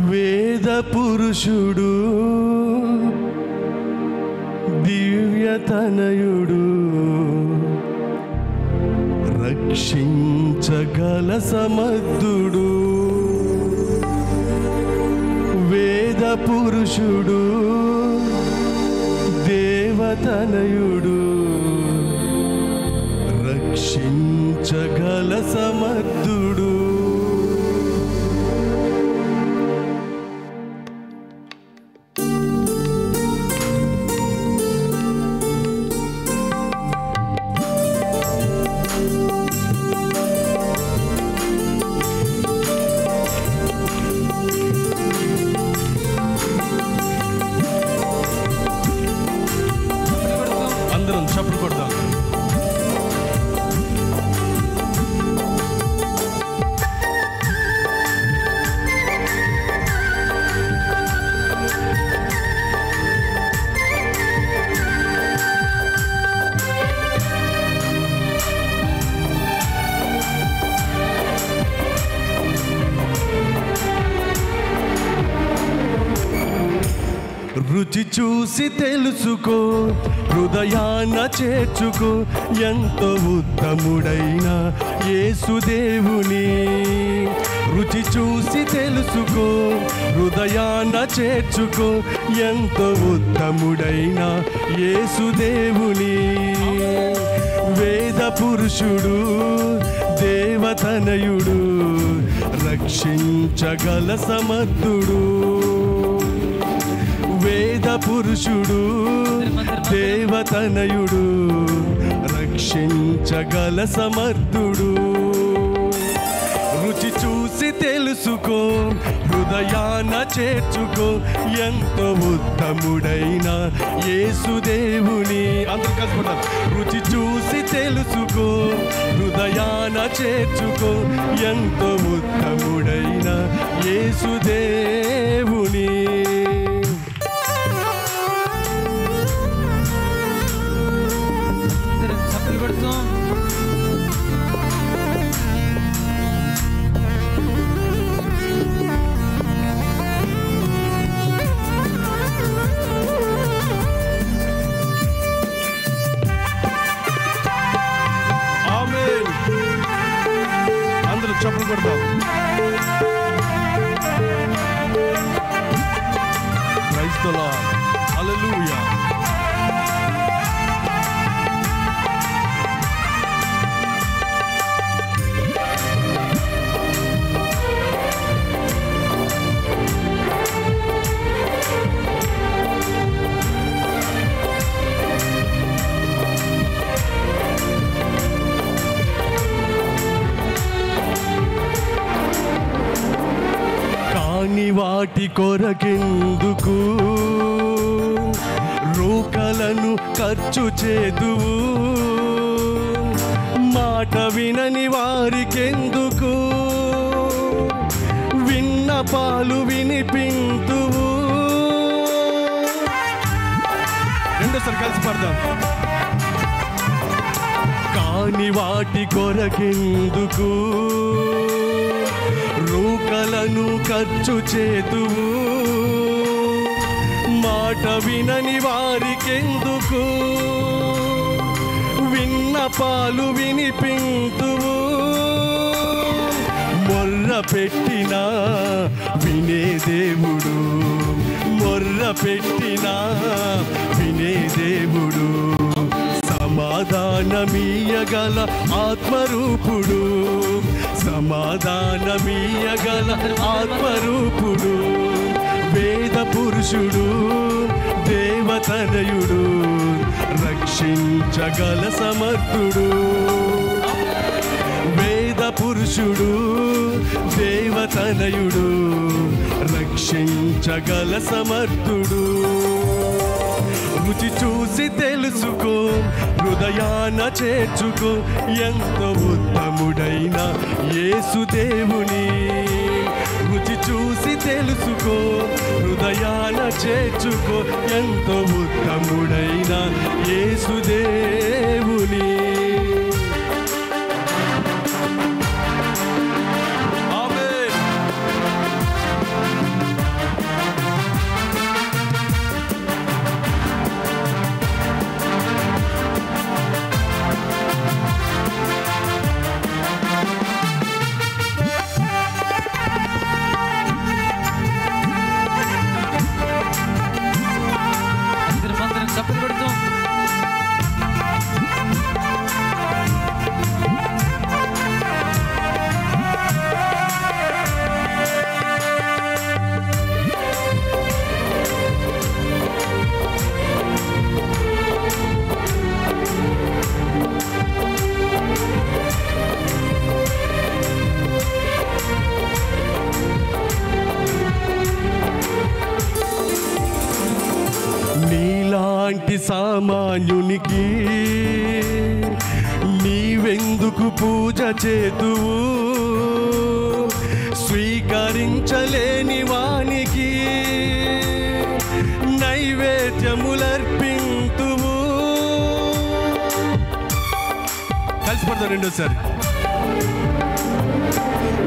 వేద పురుషుడు దివ్యతనయుడు రక్షించగల సమర్థుడు. వేద పురుషుడు దేవతనయుడు రక్షించగల సమర్థుడు. అందరం చప్పుడు కొడదాం. రుచి చూసి తెలుసుకో, హృదయాన చేర్చుకో, ఎంతో ఉత్తముడైన యేసుదేవుని. రుచి చూసి తెలుసుకో, హృదయాన చేర్చుకో, ఎంతో ఉత్తముడైన యేసుదేవుని. వేద పురుషుడు దేవతనయుడు రక్షించగల సమర్థుడు. వేద పురుషుడు దేవతనయుడు రక్షించగల సమర్థుడు. రుచి చూసి తెలుసుకో, హృదయాన చేర్చుకో, ఎంతో ఉత్తముడైన యేసుదేవుని. అందరూ కలుసుకుంటారు. రుచి చూసి తెలుసుకో, హృదయాన చేర్చుకో, ఎంతో ఉత్తముడైన యేసుదేవుని. అందరూ చప్పట్లు కొడతాం. Praise the Lord. హల్లెలూయా. కాని వాటి కొరకెందుకు రూకలను ఖర్చు చేదువు, మాట వినని వారికెందుకు విన్నపాలు వినిపింతువు. రెండోసారి కలిసి పడదాం. కాని వాటి కొరకెందుకు రూకలను ఖర్చు చేతువు, మాట వినని వారికెందుకు విన్నపాలు వినిపింతువు. మొర్ర పెట్టినా వినే దేవుడు, మొర్ర పెట్టినా వినే దేవుడు. సమాధానమీయగల ఆత్మరూపుడు, సమాధానమీయగల ఆత్మరూపుడు. వేద పురుషుడు దేవతనయుడు రక్షించగల సమర్థుడు. వేద పురుషుడు దేవతనయుడు రక్షించగల సమర్థుడు. రుచి చూసి తెలుసుకో, హృదయాన చేర్చుకో, ఎంతో ఉత్తముడైన యేసుదేవుని. రుచి చూసి తెలుసుకో, హృదయాన చేర్చుకో, ఎంతో ఉత్తముడైన యేసుదేవుని. ఆమేన్. సామాన్యునికి నీవెందుకు పూజ చేతువు? స్వీకరించలేని వానికి నైవేద్యములర్పింతువు. కలిసిపడతాం రెండోసారి.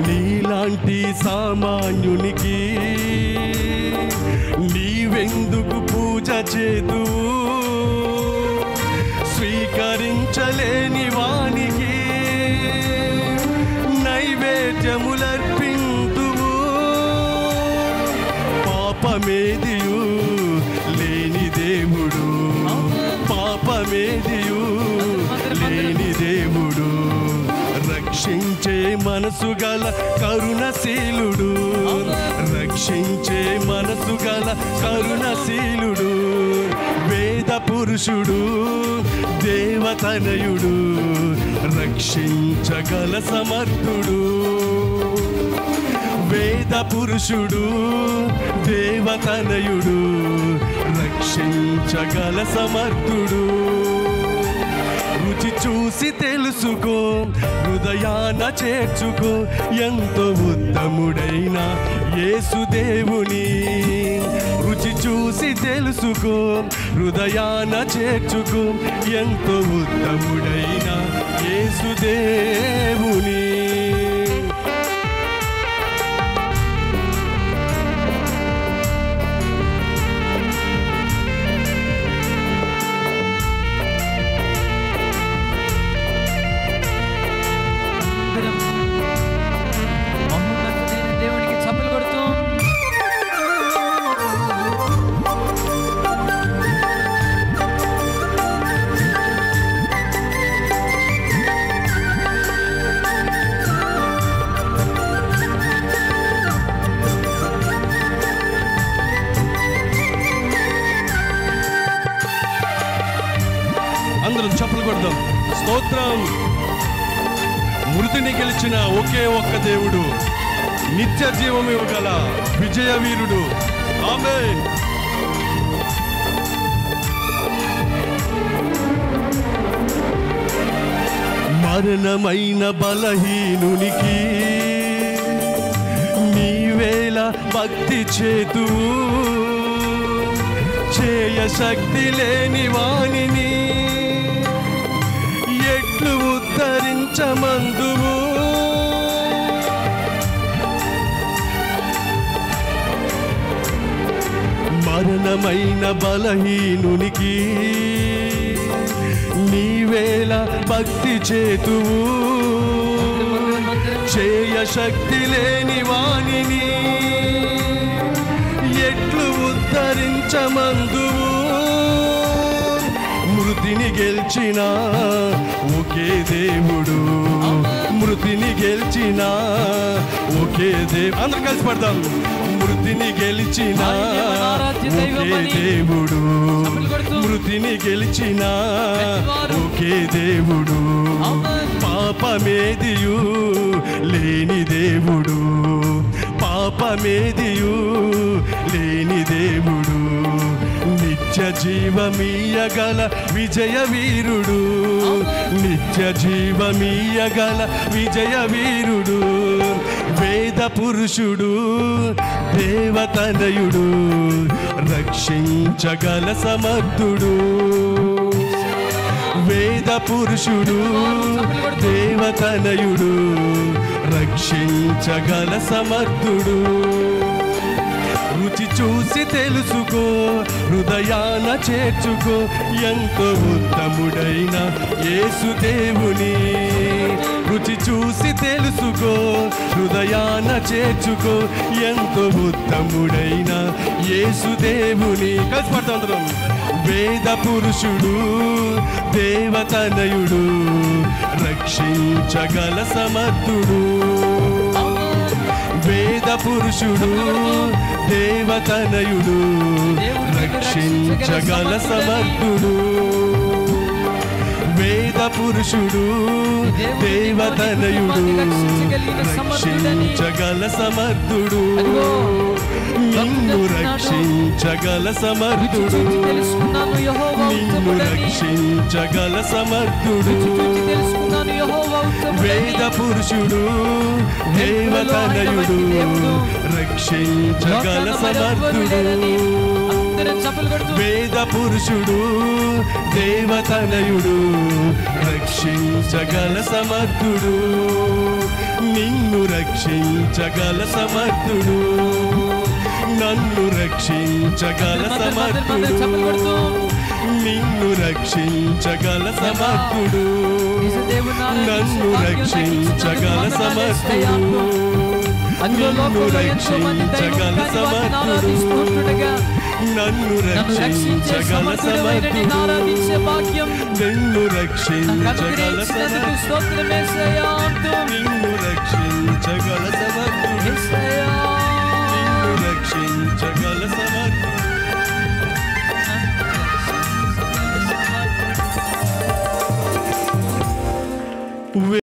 నీలాంటి సామాన్యునికి నీవెందుకు పూజ చేతువు? స్వీకరించలేని వానికి నైవేద్యములర్పింతువు. పాపమేదియు లేని దేవుడు, పాపమేదియు లేని దేవుడు, రక్షించే మనసు గల కరుణశీలుడు, రక్షించే మనసు గల కరుణశీలుడు, వేద పురుషుడు, దేవతనయుడు, రక్షించగల సమర్థుడు. వేద పురుషుడు, దేవతనయుడు, రక్షించగల సమర్థుడు. రుచి చూసి తెలుసుకో, హృదయాన చేర్చుకో, ఎంతో ఉత్తముడైన యేసుదేవుని. రుచి చూసి తెలుసుకో, హృదయాన చేర్చుకో, ఎంతో ఉత్తముడైన యేసుదేవుని. అందరం చప్పలు కొడదాం. స్తోత్రం. మృతిని గెలిచిన ఒకే ఒక్క దేవుడు, నిత్య జీవము గల విజయ వీరుడు. ఆమేన్. మరణమైన బలహీనునికి నీవేళ భక్తి చేతువు. చేయ శక్తి లేని వాణిని ఎట్లు ఉద్ధరించమందువు. మరణమైన బలహీనునికి నీవేళ భక్తి చేతువు. చేయ శక్తి లేని వాణిని ఎట్లు ఉద్ధరించమందువు. మృతిని గెలిచిన ఒకే దేవుడు, మృతిని గెలిచిన ఒకే దేవుడు. అందరూ కలిసి పడదాం. మృతిని గెలిచిన ఒకే దేవుడు, మృతిని గెలిచిన ఒకే దేవుడు, పాపమేదియు లేని దేవుడు, పాపమేదియు లేని దేవుడు, నిత్య జీవమీయగల విజయ వీరుడు, నిత్య జీవమీయగల విజయ వీరుడు, వేద పురుషుడు, దేవతనయుడు, రక్షించగల సమర్థుడు. వేద పురుషుడు, దేవతనయుడు, రక్షించగల సమర్థుడు. రుచి చూసి తెలుసుకో, హృదయాన చేర్చుకో, ఎంతో ఉత్తముడైన యేసుదేవుని. రుచి చూసి తెలుసుకో, హృదయాన చేర్చుకో, ఎంతో ఉత్తముడైన యేసుదేవుని. కలిసి పడతాం. వేద పురుషుడు, దేవతనయుడు, రక్షించగల సమర్థుడు. వేద పురుషుడు, దేవతనయుడు, రక్షించగల సమర్థుడు. వేద పురుషుడు, దేవతనయుడు, రక్షించగల సమర్థుడు. నిన్ను రక్షించ రక్షించగల సమర్థుడు, తెలుసుకున్నాను యెహోవా నిన్ను రక్షించగల సమర్థుడు, తెలుసుకున్నాను యెహోవా వేద పురుషుడు దేవతనయుడు, రక్షించగల సమర్థుడు, వేద పురుషుడు దేవతనయుడు, రక్షించగల సమర్థుడు, నిన్ను రక్షించగల సమర్థుడు, నన్ను రక్షించగల సమర్థుడు, నిన్ను రక్షించగల సమర్థుడు, నన్ను రక్షించగల సమర్థుడు, నిన్ను రక్షించగల సమర్థుడు, నన్ను రక్షించగల సమర్థుడు, నిన్ను రక్షించగల సమర్థుడు,